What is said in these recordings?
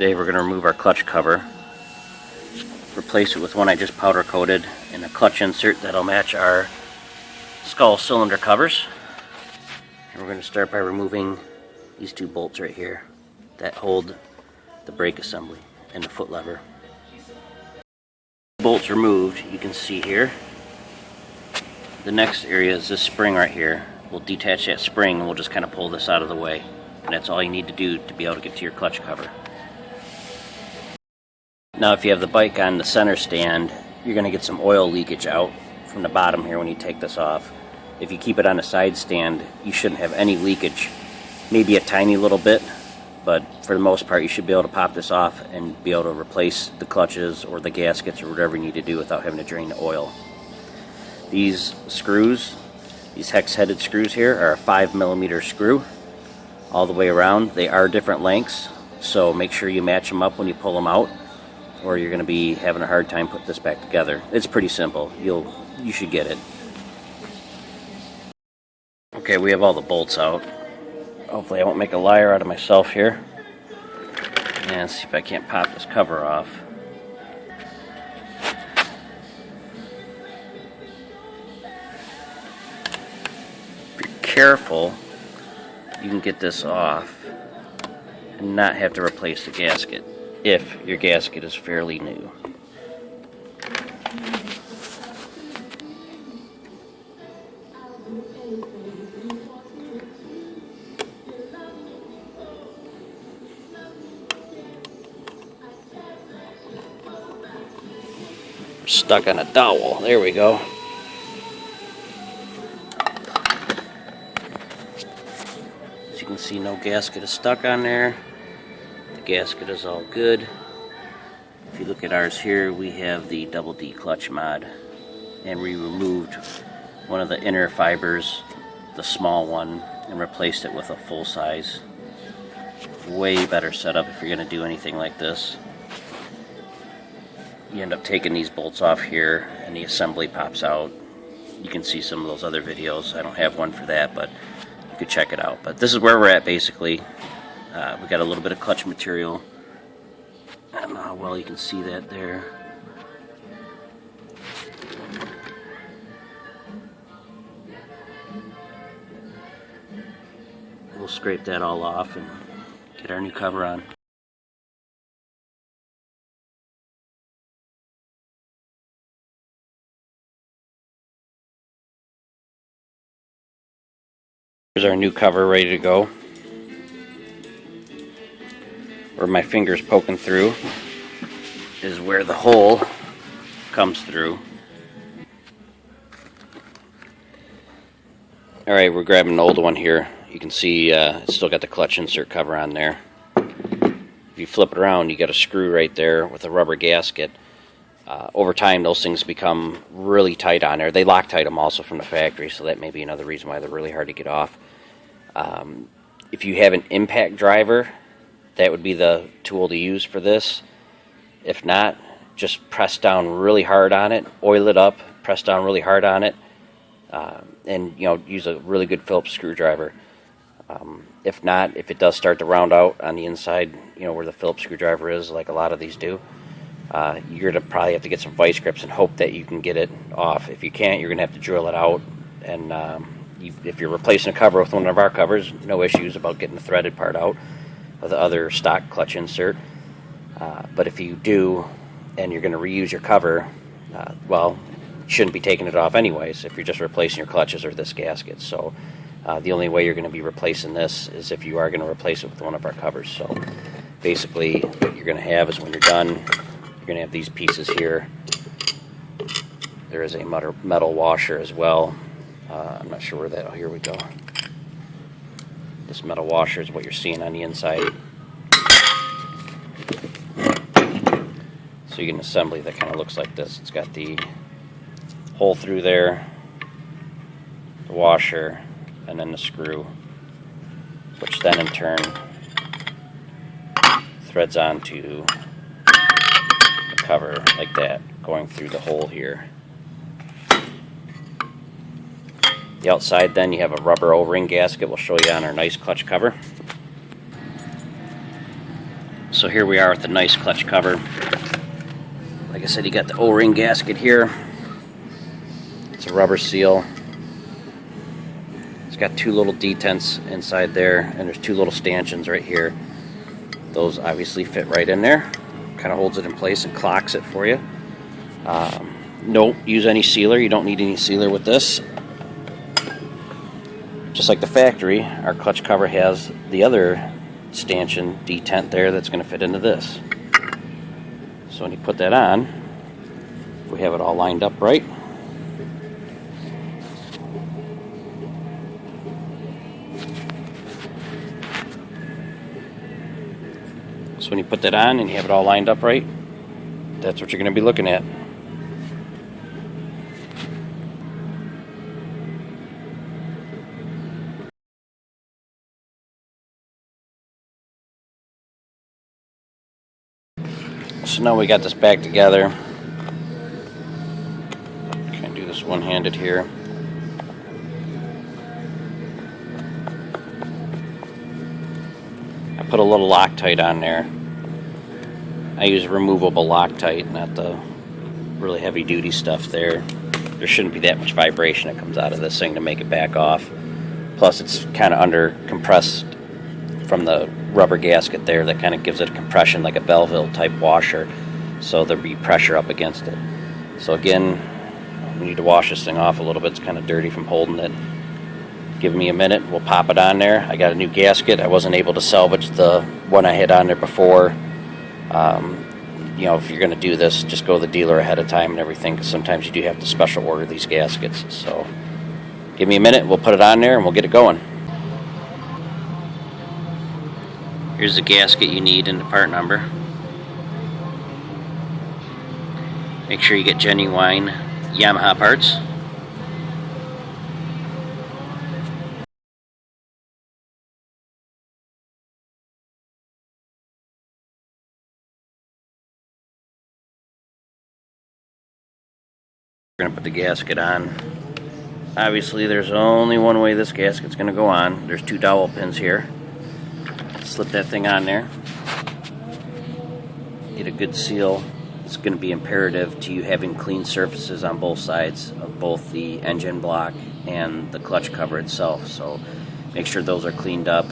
Today we're going to remove our clutch cover, replace it with one I just powder coated, and a clutch insert that'll match our skull cylinder covers. And we're going to start by removing these two bolts right here that hold the brake assembly and the foot lever. Bolts removed, you can see here. The next area is this spring right here. We'll detach that spring and we'll just kind of pull this out of the way. And that's all you need to do to be able to get to your clutch cover. Now if you have the bike on the center stand, you're going to get some oil leakage out from the bottom here when you take this off. If you keep it on a side stand, you shouldn't have any leakage. Maybe a tiny little bit, but for the most part you should be able to pop this off and be able to replace the clutches or the gaskets or whatever you need to do without having to drain the oil. These screws, these hex-headed screws here, are a 5mm screw all the way around. They are different lengths, so make sure you match them up when you pull them out, or you're going to be having a hard time putting this back together. It's pretty simple. You should get it. Okay, we have all the bolts out. Hopefully I won't make a liar out of myself here. And see if I can't pop this cover off. If you're careful, you can get this off and not have to replace the gasket if your gasket is fairly new. We're stuck on a dowel. There we go. As you can see, no gasket is stuck on there. The gasket is all good. If you look at ours here, we have the double D clutch mod, and we removed one of the inner fibers, the small one, and replaced it with a full size. Way better setup if you're going to do anything like this. You end up taking these bolts off here and the assembly pops out. You can see some of those other videos. I don't have one for that, but you could check it out. But this is where we're at basically. We got a little bit of clutch material. I don't know how well you can see that there. We'll scrape that all off and get our new cover on. Here's our new cover ready to go. Where my finger's poking through is where the hole comes through. Alright, we're grabbing an old one here. You can see it's still got the clutch insert cover on there. If you flip it around, you got a screw right there with a rubber gasket. Over time, those things become really tight on there. They Loctite them also from the factory, so that may be another reason why they're really hard to get off. If you have an impact driver, that would be the tool to use for this. If not, just press down really hard on it, oil it up, press down really hard on it, and use a really good Phillips screwdriver. If not, if it does start to round out on the inside, where the Phillips screwdriver is, like a lot of these do, you're going to probably have to get some vice grips and hope that you can get it off. If you can't, you're going to have to drill it out. And if you're replacing a cover with one of our covers, no issues about getting the threaded part out of the other stock clutch insert. But if you do, and you're going to reuse your cover, well, you shouldn't be taking it off anyways if you're just replacing your clutches or this gasket. So the only way you're going to be replacing this is if you are going to replace it with one of our covers. So basically what you're going to have is when you're done, you're going to have these pieces here. There is a metal washer as well. I'm not sure where that, oh, here we go. This metal washer is what you're seeing on the inside. So you get an assembly that kind of looks like this. It's got the hole through there, the washer, and then the screw, which then in turn threads onto the cover like that, going through the hole here. The outside then you have a rubber O-ring gasket. We'll show you on our nice clutch cover. So here we are with the nice clutch cover. Like I said, you got the O-ring gasket here. It's a rubber seal. It's got 2 little detents inside there, and there's 2 little stanchions right here. Those obviously fit right in there. Kind of holds it in place and clocks it for you. Don't use any sealer. You don't need any sealer with this. Just like the factory, our clutch cover has the other stanchion detent there that's going to fit into this. So when you put that on, we have it all lined up right. So when you put that on and you have it all lined up right, that's what you're going to be looking at. So now we got this back together. Can't do this one-handed here. I put a little Loctite on there. I use removable Loctite, not the really heavy-duty stuff there. There shouldn't be that much vibration that comes out of this thing to make it back off. Plus it's kind of under compressed from the rubber gasket there that kind of gives it a compression like a Belleville type washer, so there'll be pressure up against it. So again, we need to wash this thing off a little bit. It's kind of dirty from holding it. Give me a minute, we'll pop it on there. I got a new gasket. I wasn't able to salvage the one I had on there before. You know, if you're going to do this, just go to the dealer ahead of time and everything, because sometimes you do have to special order these gaskets. So give me a minute, we'll put it on there and we'll get it going. Here's the gasket you need and the part number. Make sure you get genuine Yamaha parts. We're going to put the gasket on. Obviously there's only one way this gasket's going to go on. There's 2 dowel pins here. Slip that thing on there. Get a good seal. It's going to be imperative to you having clean surfaces on both sides of both the engine block and the clutch cover itself. So make sure those are cleaned up.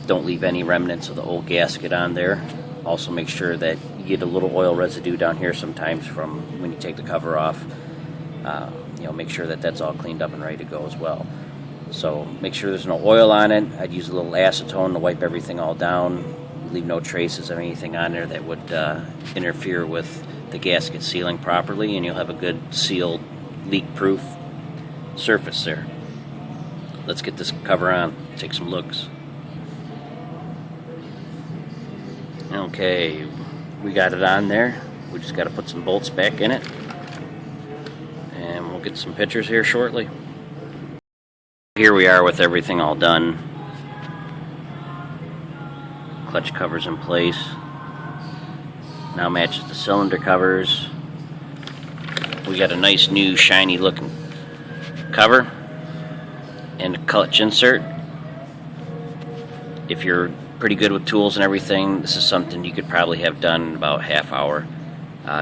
Don't leave any remnants of the old gasket on there. Also make sure that you get a little oil residue down here sometimes from when you take the cover off. You know, make sure that that's all cleaned up and ready to go as well. So make sure there's no oil on it. I'd use a little acetone to wipe everything all down. Leave no traces of anything on there that would interfere with the gasket sealing properly, and you'll have a good sealed, leak-proof surface there. Let's get this cover on, take some looks. Okay, we got it on there. We just got to put some bolts back in it, and we'll get some pictures here shortly. Here we are with everything all done. Clutch covers in place. Now matches the cylinder covers. We got a nice new shiny looking cover and a clutch insert. If you're pretty good with tools and everything, this is something you could probably have done in about half hour,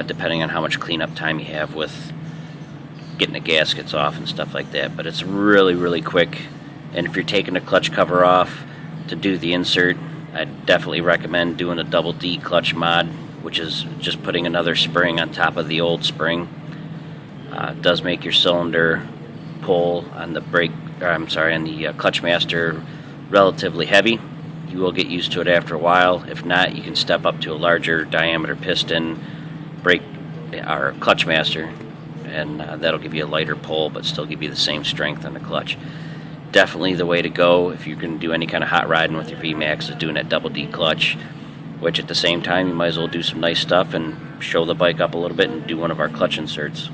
depending on how much cleanup time you have with getting the gaskets off and stuff like that. But it's really, really quick. And if you're taking the clutch cover off to do the insert, I'd definitely recommend doing a double D clutch mod, which is just putting another spring on top of the old spring. It does make your cylinder pull on the brake, on the clutch master relatively heavy. You will get used to it after a while. If not, you can step up to a larger diameter piston brake or clutch master, and that'll give you a lighter pull but still give you the same strength on the clutch. Definitely the way to go if you're going to do any kind of hot riding with your Vmax is doing that double D clutch, which at the same time you might as well do some nice stuff and show the bike up a little bit and do one of our clutch inserts.